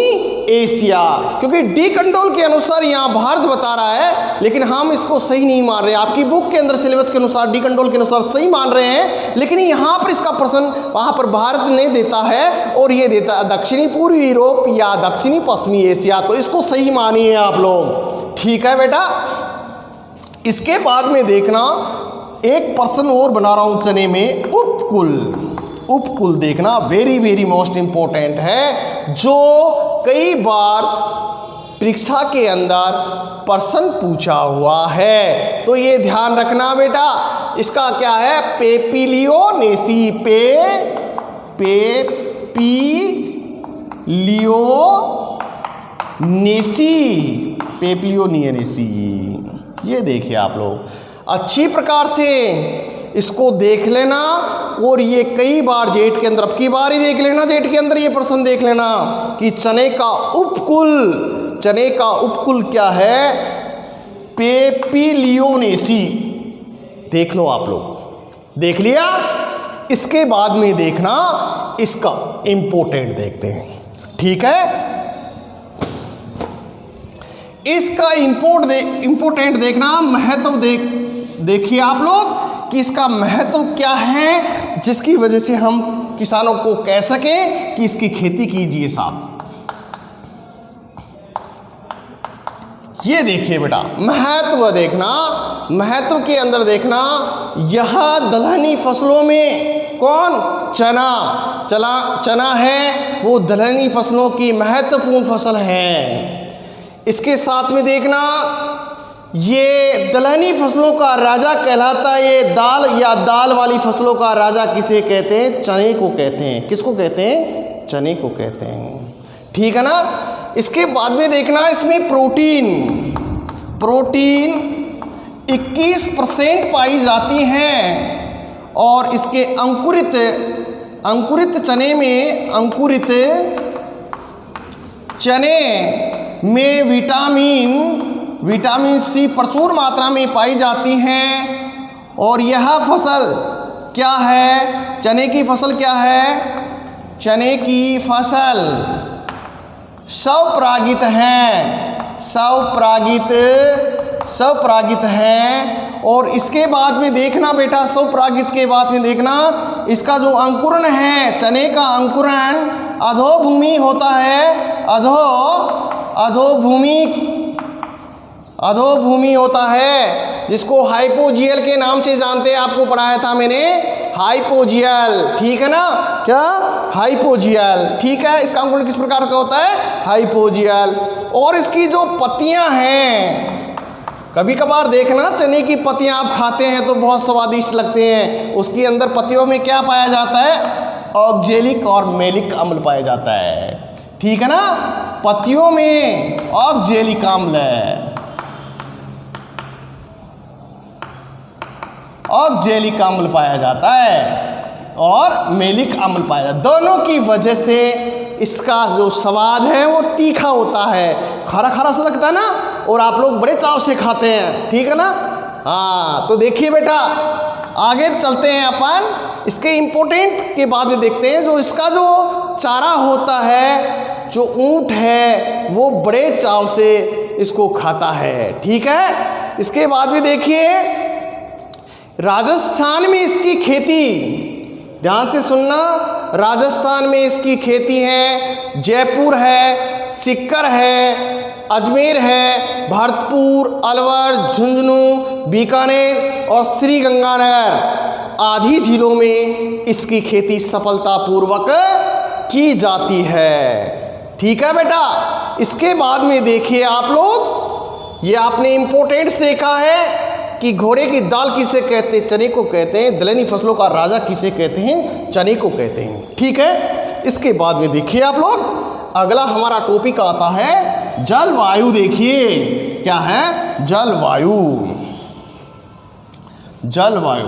एशिया, क्योंकि डी कंडोल के अनुसार यहाँ भारत बता रहा है, लेकिन हम इसको सही नहीं मान रहे। आपकी बुक के अंदर सिलेबस के अनुसार डी कंडोल के अनुसार सही मान रहे हैं, लेकिन यहाँ पर इसका प्रश्न वहाँ पर भारत नहीं देता है और ये देता है दक्षिणी पूर्वी यूरोप या दक्षिणी पश्चिमी एशिया। तो इसको सही मानिए आप लोग, ठीक है बेटा। इसके बाद में देखना एक प्रश्न और बना रहा हूं चने में, उपकुल देखना वेरी मोस्ट इंपॉर्टेंट है, जो कई बार परीक्षा के अंदर प्रश्न पूछा हुआ है। तो ये ध्यान रखना बेटा, इसका क्या है? पेपिलियोनेसी, पेपिलियोनेसी। ये देखिए आप लोग अच्छी प्रकार से इसको देख लेना, और ये कई बार जेट के अंदर, अब की बार ही देख लेना, जेट के अंदर ये प्रश्न देख लेना कि चने का उपकुल क्या है? पेपिलियोनेसी। देख लो आप लोग, देख लिया। इसके बाद में देखना इसका इंपोर्टेंट देखते हैं, ठीक है। इसका इंपोर्टेंट देखना, महत्व देखिए आप लोग कि इसका महत्व क्या है, जिसकी वजह से हम किसानों को कह सकें कि इसकी खेती कीजिए साहब। ये देखिए बेटा, महत्व देखना, महत्व के अंदर देखना, यह दलहनी फसलों में कौन? चना है, वो दलहनी फसलों की महत्वपूर्ण फसल है। इसके साथ में देखना ये दलहनी फसलों का राजा कहलाता है। ये दाल वाली फसलों का राजा किसे कहते हैं? चने को कहते हैं। किसको कहते हैं? चने को कहते हैं, ठीक है ना। इसके बाद में देखना इसमें प्रोटीन 21% पाई जाती है, और इसके अंकुरित चने में विटामिन सी प्रचुर मात्रा में पाई जाती हैं। और यह फसल क्या है? चने की फसल क्या है? चने की फसल स्वपरागित है। और इसके बाद में देखना बेटा, स्वपरागित के बाद में देखना इसका जो अंकुरण है, चने का अंकुरण अधोभूमि होता है, अधोभूमि होता है। जिसको हाइपोजियल के नाम से जानते हैं, आपको पढ़ाया था मैंने हाइपोजियल, ठीक है ना, क्या हाइपोजियल, ठीक है। इसका अंकुरण किस प्रकार का होता है, हाइपोजियल। और इसकी जो पत्तियां हैं, कभी कभार देखना चने की पत्तियां आप खाते हैं तो बहुत स्वादिष्ट लगते हैं, उसके अंदर पत्तियों में क्या पाया जाता है, ऑक्जेलिक और मेलिक अम्ल पाया जाता है, ठीक है ना। पत्तियों में ऑक्जेलिक अम्ल है, ऑक्जेलिक अम्ल पाया जाता है और मेलिक अम्ल पाया जाता है। दोनों की वजह से इसका जो स्वाद है वो तीखा होता है, खरा खरा सा लगता है ना, और आप लोग बड़े चाव से खाते हैं, ठीक है ना। हाँ, तो देखिए बेटा, आगे चलते हैं अपन, इसके इम्पोर्टेंट के बाद में देखते हैं। जो इसका जो चारा होता है, जो ऊंट है, वो बड़े चाव से इसको खाता है, ठीक है। इसके बाद में देखिए, राजस्थान में इसकी खेती, ध्यान से सुनना, राजस्थान में इसकी खेती है, जयपुर है, सीकर है, अजमेर है, भरतपुर, अलवर, झुंझुनू, बीकानेर और श्री गंगानगर आदि जिलों में इसकी खेती सफलतापूर्वक की जाती है, ठीक है बेटा। इसके बाद में देखिए आप लोग, ये आपने इंपॉर्टेंट्स देखा है कि घोड़े की दाल किसे कहते हैं, चने को कहते हैं। दलहनी फसलों का राजा किसे कहते हैं, चने को कहते हैं, ठीक है। इसके बाद में देखिए आप लोग, अगला हमारा टॉपिक आता है जलवायु। देखिए क्या है, जलवायु। जलवायु,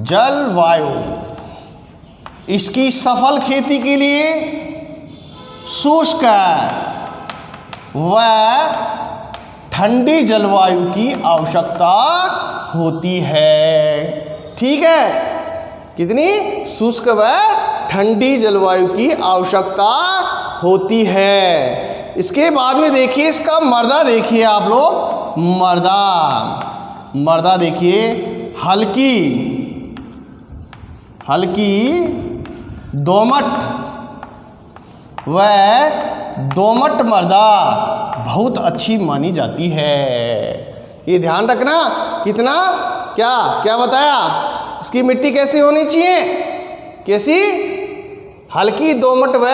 जलवायु इसकी सफल खेती के लिए शुष्क व ठंडी जलवायु की आवश्यकता होती है, ठीक है। कितनी, शुष्क व ठंडी जलवायु की आवश्यकता होती है। इसके बाद में देखिए इसका मर्दा, देखिए आप लोग मर्दा, मर्दा देखिए, हल्की हल्की दोमट व दोमट मृदा बहुत अच्छी मानी जाती है। ये ध्यान रखना, कितना क्या क्या बताया, इसकी मिट्टी कैसी होनी चाहिए, कैसी, हल्की दोमट व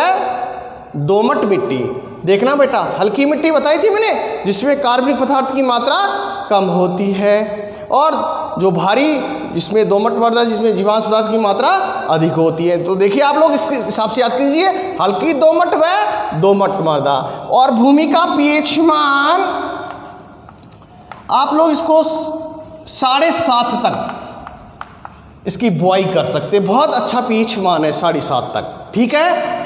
दोमट मिट्टी। देखना बेटा, हल्की मिट्टी बताई थी मैंने, जिसमें कार्बनिक पदार्थ की मात्रा कम होती है, और जो भारी, जिसमें दोमट मृदा, जिसमें जीवांश पदार्थ की मात्रा अधिक होती है। तो देखिए आप लोग इसके हिसाब से याद कीजिए, हल्की दोमट व दोमट मृदा। और भूमि का पीएच मान आप लोग इसको 7.5 तक इसकी बुआई कर सकते हैं, बहुत अच्छा पीएच मान है 7.5 तक, ठीक है।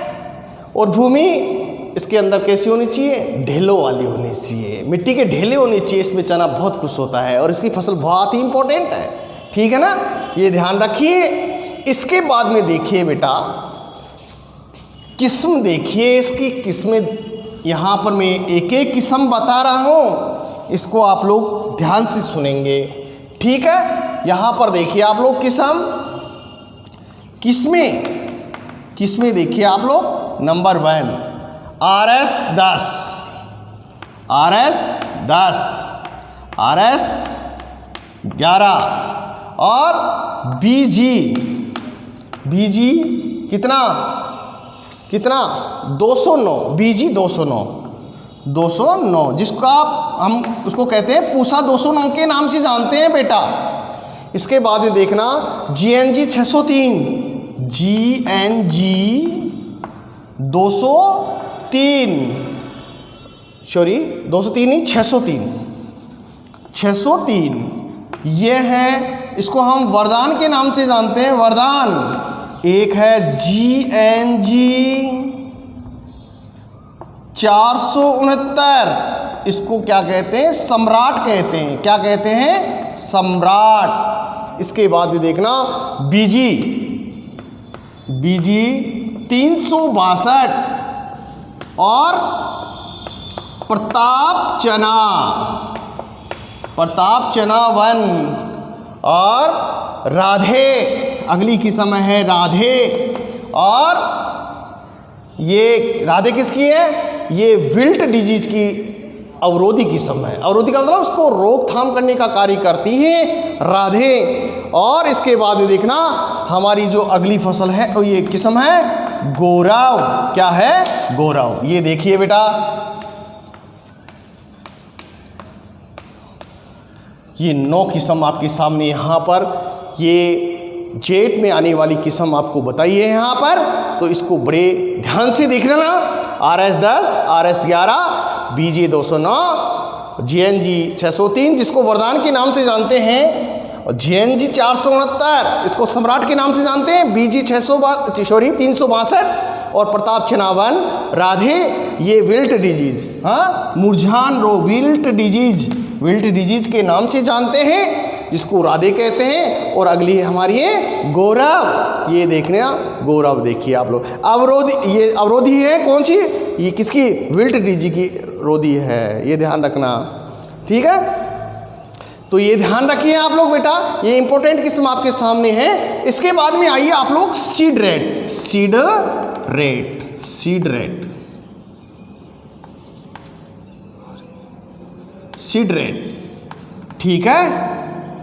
और भूमि इसके अंदर कैसी होनी चाहिए, ढेलों वाली होनी चाहिए, मिट्टी के ढेले होने चाहिए, इसमें चना बहुत खुश होता है और इसकी फसल बहुत ही इंपॉर्टेंट है, ठीक है ना, ये ध्यान रखिए। इसके बाद में देखिए बेटा, किस्म देखिए, इसकी किस्में यहाँ पर मैं एक एक किस्म बता रहा हूँ, इसको आप लोग ध्यान से सुनेंगे, ठीक है। यहाँ पर देखिए आप लोग किस्में देखिए आप लोग, नंबर 1 RS 10, RS 10, RS 11 और BG कितना 209, BG 209, जिसका हम उसको कहते हैं पूसा 209 के नाम से जानते हैं बेटा। इसके बाद में देखना GNG 603, GNG 203, सॉरी 203 नहीं, 603 ये है, इसको हम वरदान के नाम से जानते हैं, वरदान। एक है GNG 469, इसको क्या कहते हैं, सम्राट कहते हैं, क्या कहते हैं, सम्राट। इसके बाद भी देखना BG 362 और प्रताप चना 1 और राधे, अगली किस्म है राधे। और ये राधे किसकी है, ये विल्ट डिजीज की अवरोधी किस्म है। अवरोधी का मतलब उसको रोकथाम करने का कार्य करती है राधे। और इसके बाद में देखना हमारी जो अगली फसल है वो ये किस्म है गौरव। क्या है? गौरव। ये देखिए बेटा, ये 9 किस्म आपके सामने यहाँ पर ये जेट में आने वाली किस्म आपको बताई है यहाँ पर। तो इसको बड़े ध्यान से देख लेना। RS10, RS11, BJ 209, GNG 603 जिसको वरदान के नाम से जानते हैं, और GNG 469 इसको सम्राट के नाम से जानते हैं, BG 362 और प्रताप चनावन राधे ये विल्ट डिजीज, हाँ मुरझान रोग, विल्ट डिजीज के नाम से जानते हैं जिसको राधे कहते हैं। और अगली हमारी है गौरव। ये देखने गौरव देखिए आप लोग। अवरोधी, ये अवरोधी है कौन सी? ये किसकी? विल्ट डिजीज की रोधी है, ये ध्यान रखना, ठीक है। तो ये ध्यान रखिए आप लोग बेटा, ये इंपॉर्टेंट किस्म आपके सामने है। इसके बाद में आइए आप लोग सीड रेट, ठीक है।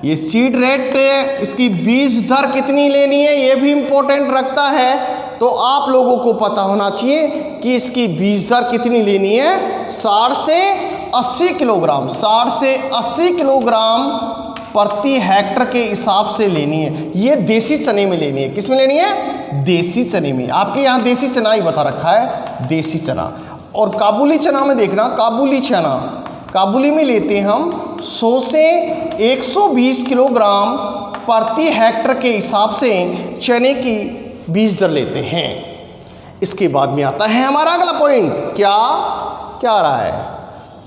ये सीड रेट, इसकी बीज दर कितनी लेनी है ये भी इंपॉर्टेंट रखता है। तो आप लोगों को पता होना चाहिए कि इसकी बीज दर कितनी लेनी है। 60 से 80 किलोग्राम, 60 से 80 किलोग्राम प्रति हेक्टर के हिसाब से लेनी है। ये देसी चने में लेनी है। किस में लेनी है? देसी चने में। आपके यहाँ देसी चना ही बता रखा है, देसी चना। और काबुली चना में देखना, काबुली में लेते हैं हम 100 से 120 किलोग्राम प्रति हेक्टर के हिसाब से चने की बीज दर लेते हैं। इसके बाद में आता है हमारा अगला पॉइंट, क्या आ रहा है?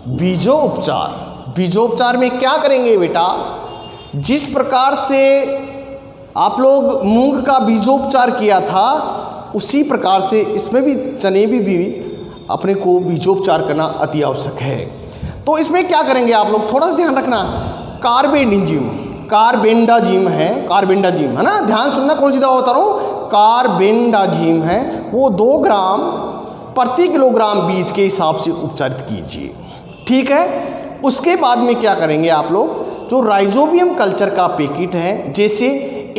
बीजोपचार। बीजोपचार में क्या करेंगे बेटा? जिस प्रकार से आप लोग मूंग का बीजोपचार किया था उसी प्रकार से इसमें भी चने भी अपने को बीजोपचार करना अति आवश्यक है। तो इसमें क्या करेंगे आप लोग, थोड़ा सा ध्यान रखना। कार्बेंडाजिम है ना, ध्यान सुनना, कौन सी दवा बता रहा हूँ? कार्बेंडाजिम है, वो 2 ग्राम प्रति किलोग्राम बीज के हिसाब से उपचारित कीजिए, ठीक है। उसके बाद में क्या करेंगे आप लोग, जो राइजोबियम कल्चर का पैकेट है, जैसे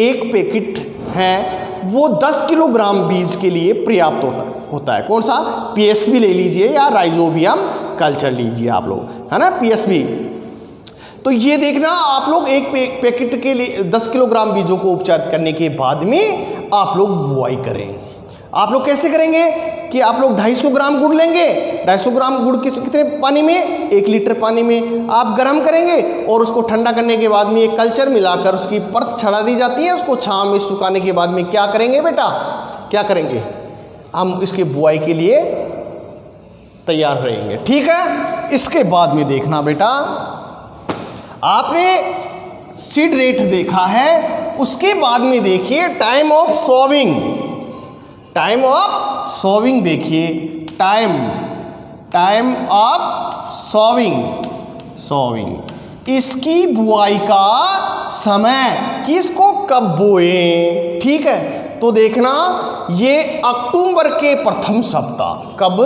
1 पैकेट है वो 10 किलोग्राम बीज के लिए पर्याप्त होता है। कौन सा? PSB ले लीजिए या राइजोबियम कल्चर लीजिए आप लोग, है ना, PSB। तो ये देखना आप लोग एक पैकेट के लिए 10 किलोग्राम बीजों को उपचारित करने के बाद में आप लोग बुआई करें। आप लोग कैसे करेंगे कि आप लोग 250 ग्राम गुड़ लेंगे। 250 ग्राम गुड़ कितने पानी में? 1 लीटर पानी में आप गर्म करेंगे और उसको ठंडा करने के बाद में एक कल्चर मिलाकर उसकी परत चढ़ा दी जाती है। उसको छांव में सुखाने के बाद में क्या करेंगे बेटा? क्या करेंगे? हम इसके बुआई के लिए तैयार रहेंगे, ठीक है। इसके बाद में देखना बेटा, आपने सीड रेट देखा है, उसके बाद में देखिए टाइम ऑफ सोविंग देखिए, टाइम ऑफ सोविंग, इसकी बुआई का समय, किसको कब बोए, ठीक है। तो देखना ये अक्टूबर के प्रथम सप्ताह, कब?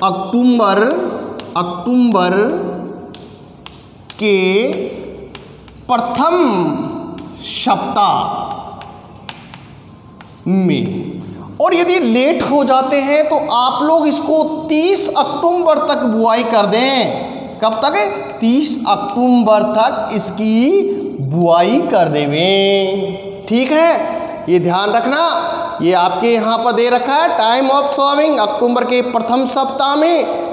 अक्टूबर के प्रथम सप्ताह में। और यदि लेट हो जाते हैं तो आप लोग इसको 30 अक्टूबर तक बुआई कर दें। कब तक? 30 अक्टूबर तक इसकी बुआई कर देवें, ठीक है। ये ध्यान रखना, ये आपके यहाँ पर दे रखा है टाइम ऑफ सोविंग अक्टूबर के प्रथम सप्ताह में,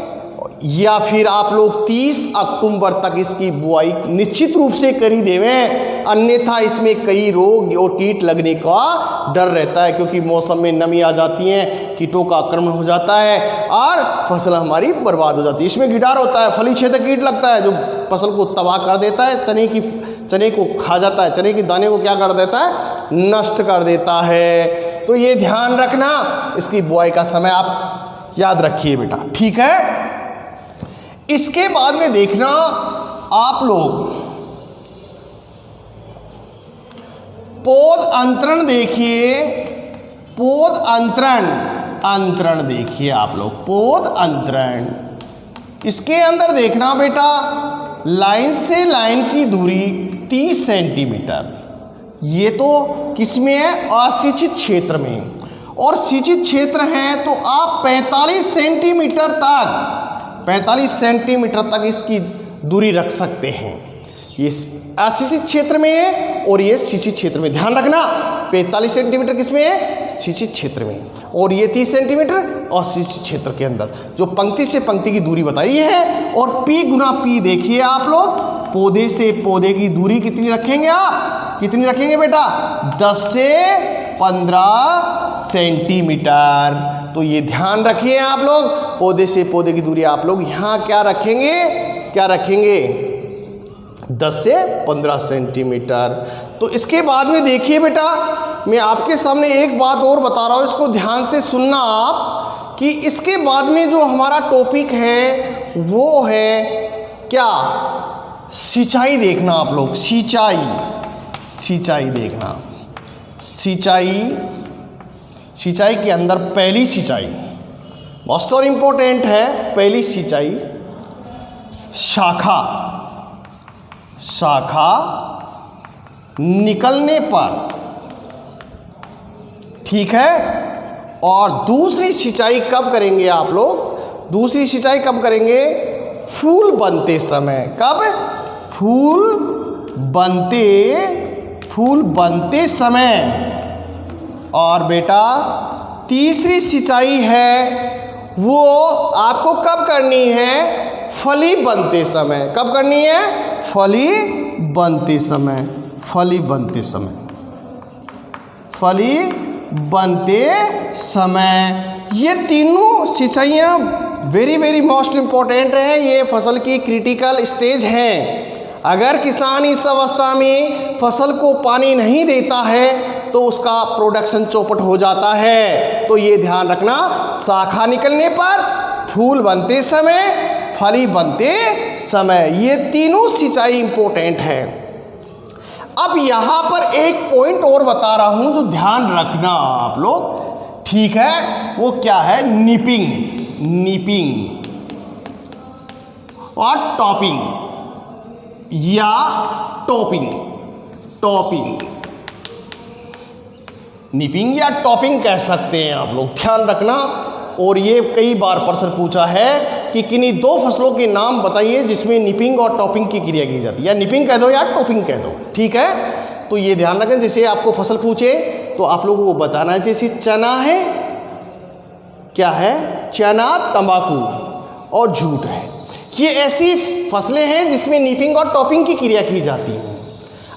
या फिर आप लोग 30 अक्टूबर तक इसकी बुआई निश्चित रूप से कर ही देवें, अन्यथा इसमें कई रोग और कीट लगने का डर रहता है, क्योंकि मौसम में नमी आ जाती है, कीटों का आक्रमण हो जाता है और फसल हमारी बर्बाद हो जाती है। इसमें गिडार होता है, फली छेदक कीट लगता है जो फसल को तबाह कर देता है, चने को खा जाता है, चने के दाने को क्या कर देता है? नष्ट कर देता है। तो ये ध्यान रखना, इसकी बुआई का समय आप याद रखिए बेटा, ठीक है। इसके बाद में देखना आप लोग पौध अंतरण देखिए, पौध अंतरण देखिए आप लोग, पौध अंतरण इसके अंदर देखना बेटा, लाइन से लाइन की दूरी 30 सेंटीमीटर। ये तो किसमें है? असिंचित क्षेत्र में। और सिंचित क्षेत्र है तो आप 45 सेंटीमीटर तक इसकी दूरी रख सकते हैं। ये असिंचित क्षेत्र में है और ये सिंचित क्षेत्र में। ध्यान रखना, 45 सेंटीमीटर किसमें है? सिंचित क्षेत्र में। और ये 30 सेंटीमीटर असिंचित क्षेत्र के अंदर। जो पंक्ति से पंक्ति की दूरी बताई है। और P गुना P देखिए आप लोग, पौधे से पौधे की दूरी कितनी रखेंगे आप? कितनी रखेंगे बेटा? 10 से 15 सेंटीमीटर। तो ये ध्यान रखिए आप लोग, पौधे से पौधे की दूरी आप लोग यहाँ क्या रखेंगे? क्या रखेंगे? 10 से 15 सेंटीमीटर। तो इसके बाद में देखिए बेटा, मैं आपके सामने एक बात और बता रहा हूँ, इसको ध्यान से सुनना आप, कि इसके बाद में जो हमारा टॉपिक है वो है क्या? सिंचाई देखना आप लोग। सिंचाई देखना। सिंचाई के अंदर पहली सिंचाई मोस्ट और इम्पोर्टेंट है। पहली सिंचाई शाखा निकलने पर, ठीक है। और दूसरी सिंचाई कब करेंगे आप लोग? दूसरी सिंचाई कब करेंगे? फूल बनते समय। कब? फूल बनते समय। और बेटा तीसरी सिंचाई है वो आपको कब करनी है? फली बनते समय। कब करनी है? फली बनते समय। ये तीनों सिंचाइयाँ वेरी मोस्ट इम्पोर्टेंट है। ये फसल की क्रिटिकल स्टेज हैं। अगर किसान इस अवस्था में फसल को पानी नहीं देता है तो उसका प्रोडक्शन चौपट हो जाता है। तो ये ध्यान रखना, शाखा निकलने पर, फूल बनते समय, फली बनते समय, ये तीनों सिंचाई इंपॉर्टेंट है। अब यहाँ पर एक पॉइंट और बता रहा हूँ जो ध्यान रखना आप लोग, ठीक है? वो क्या है? नीपिंग और टॉपिंग या टॉपिंग। निपिंग या टॉपिंग कह सकते हैं आप लोग, ध्यान रखना। और ये कई बार प्रश्न पूछा है कि किन्हीं दो फसलों के नाम बताइए जिसमें निपिंग और टॉपिंग की क्रिया की जाती है। या निपिंग कह दो या टॉपिंग कह दो, ठीक है? तो ये ध्यान रखें, जैसे आपको फसल पूछे तो आप लोगों को बताना है, जैसे चना है, क्या है? चना, तंबाकू और जूट है। ये ऐसी फसलें हैं जिसमें निपिंग और टॉपिंग की क्रिया की जाती है।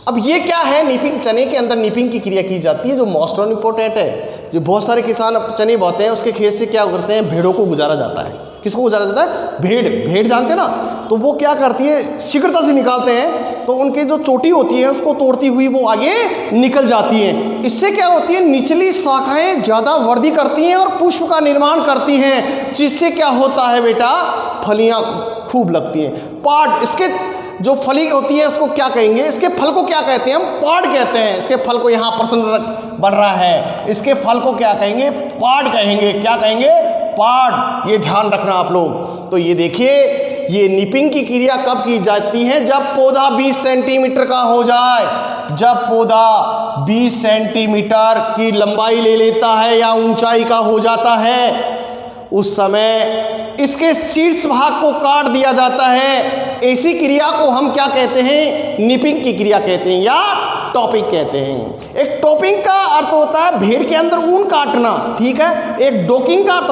अब ये क्या है? निपिंग, चने के अंदर निपिंग की क्रिया की जाती है, जो मोस्ट और इम्पोर्टेंट है। जो बहुत सारे किसान चने बोते हैं, उसके खेत से क्या करते हैं? भेड़ों को गुजारा जाता है। किसको गुजारा जाता है? भेड़ जानते हैं ना? तो वो क्या करती है? शीघ्रता से निकालते हैं, तो उनके जो चोटी होती है उसको तोड़ती हुई वो आगे निकल जाती हैं। इससे क्या होती है? निचली शाखाएं ज़्यादा वृद्धि करती हैं और पुष्प का निर्माण करती हैं, जिससे क्या होता है बेटा? फलियाँ खूब लगती हैं। पार्ट, इसके जो फली होती है उसको क्या कहेंगे? इसके फल को क्या कहते हैं? हम पार्ट कहते हैं। इसके फल को, यहाँ प्रश्न बन रहा है, इसके फल को क्या कहेंगे? पार्ट कहेंगे। क्या कहेंगे? पार्ट। ये ध्यान रखना आप लोग। तो ये देखिए, ये निपिंग की क्रिया कब की जाती है? जब पौधा 20 सेंटीमीटर का हो जाए। जब पौधा 20 सेंटीमीटर की लंबाई ले लेता है या ऊंचाई का हो जाता है, उस समय इसके शीर्ष भाग को काट दिया जाता है। ऐसी क्रिया को हम क्या कहते हैं? निपिंग की क्रिया कहते हैं या टॉपिंग कहते हैं। एक टॉपिंग का अर्थ होता है भेड़ के अंदर ऊन काटना, ठीक है? एक डॉकिंग का अर्थ,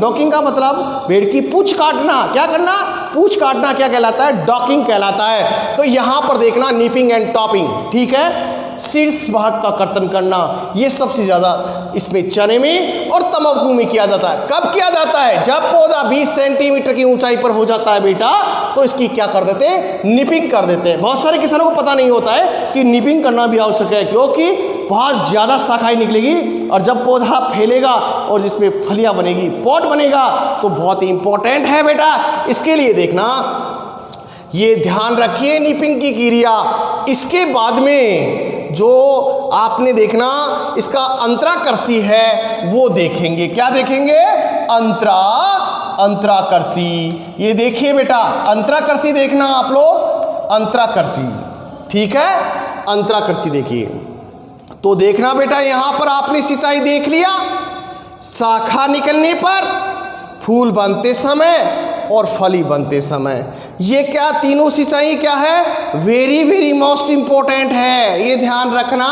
डॉकिंग का मतलब भेड़ की पूंछ काटना। क्या करना? पूंछ काटना क्या कहलाता है? डॉकिंग कहलाता है। तो यहां पर देखना निपिंग एंड टॉपिंग, ठीक है? शीर्ष भाग का कर्तन करना, ये सबसे ज्यादा इसमें चने में और तंबाकू में किया जाता है। कब किया जाता है? जब पौधा 20 सेंटीमीटर की ऊंचाई पर हो जाता है बेटा, तो इसकी क्या कर देते हैं? निपिंग कर देते हैं। बहुत सारे किसानों को पता नहीं होता है कि निपिंग करना भी आवश्यक है, क्योंकि बहुत ज्यादा शाखाएं निकलेगी और जब पौधा फैलेगा और जिसमें फलियां बनेगी, पॉट बनेगा, तो बहुत ही इंपॉर्टेंट है बेटा। इसके लिए देखना, ये ध्यान रखिए निपिंग की क्रिया। इसके बाद में जो आपने देखना, इसका अंतराकृषि है वो देखेंगे। क्या देखेंगे? अंतराकर्षी। ये देखिए बेटा, अंतराकर्षी देखना आप लोग, अंतराकर्षी, ठीक है, अंतराकर्षी देखिए। तो देखना बेटा, यहां पर आपने सिंचाई देख लिया, शाखा निकलने पर, फूल बनते समय और फली बनते समय। ये क्या तीनों सिंचाई क्या है, वेरी वेरी मोस्ट इंपॉर्टेंट है, ये ध्यान रखना,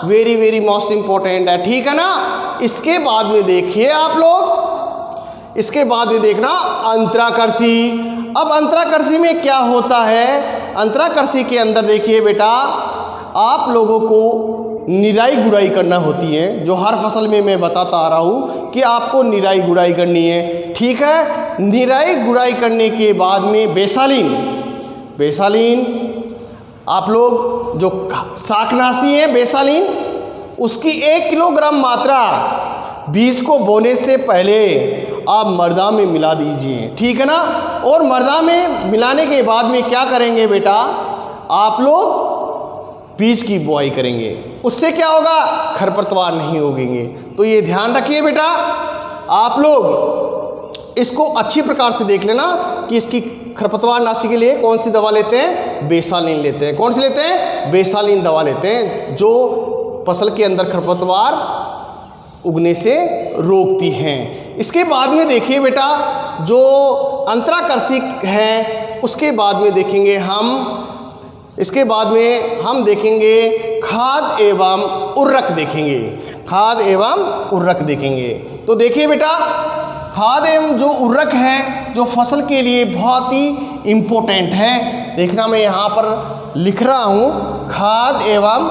वेरी वेरी मोस्ट इंपॉर्टेंट है, ठीक है ना। इसके बाद में देखिए आप लोग, इसके बाद में देखना अंतराकर्षी। अब अंतराकर्षी में क्या होता है, अंतराकर्षी के अंदर देखिए बेटा, आप लोगों को निराई गुड़ाई करना होती है, जो हर फसल में मैं बताता आ रहा हूँ कि आपको निराई गुड़ाई करनी है, ठीक है। निराई गुड़ाई करने के बाद में बेसालीन, बेसालीन आप लोग जो शाकनाशी है बेसालीन, उसकी 1 किलोग्राम मात्रा बीज को बोने से पहले आप मृदा में मिला दीजिए, ठीक है ना। और मृदा में मिलाने के बाद में क्या करेंगे बेटा, आप लोग बीज की बुआई करेंगे, उससे क्या होगा, खरपतवार नहीं उगेंगे। तो ये ध्यान रखिए बेटा, आप लोग इसको अच्छी प्रकार से देख लेना कि इसकी खरपतवार नाशी के लिए कौन सी दवा लेते हैं, बेसालीन लेते हैं। कौन सी लेते हैं, बेसालीन दवा लेते हैं, जो फसल के अंदर खरपतवार उगने से रोकती हैं। इसके बाद में देखिए बेटा, जो अंतराकर्षी है उसके बाद में देखेंगे हम, इसके बाद में हम देखेंगे खाद एवं उर्वरक देखेंगे, खाद एवं उर्वरक देखेंगे। तो देखिए बेटा, खाद एवं जो उर्वरक है, जो फसल के लिए बहुत ही इम्पोर्टेंट है, देखना मैं यहाँ पर लिख रहा हूँ, खाद एवं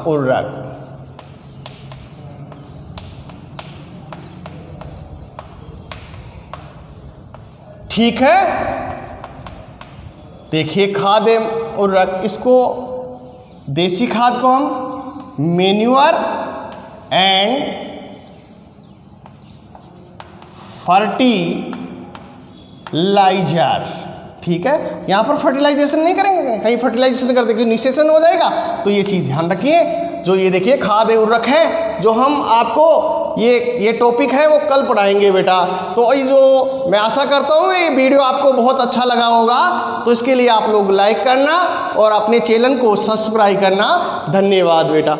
उर्वरक। ठीक है, देखिए खाद एवं उर्वरक, इसको देसी खाद को हम मैन्योर एंड फर्टिलाइजर, ठीक है। यहाँ पर फर्टिलाइजेशन नहीं करेंगे, कहीं फर्टिलाइजेशन कर देंगे निषेचन हो जाएगा, तो ये चीज़ ध्यान रखिए। जो ये देखिए खाद एवं उर्वरक है, जो हम आपको ये टॉपिक है वो कल पढ़ाएंगे बेटा। तो ये जो मैं आशा करता हूँ ये वीडियो आपको बहुत अच्छा लगा होगा, तो इसके लिए आप लोग लाइक करना और अपने चैनल को सब्सक्राइब करना। धन्यवाद बेटा।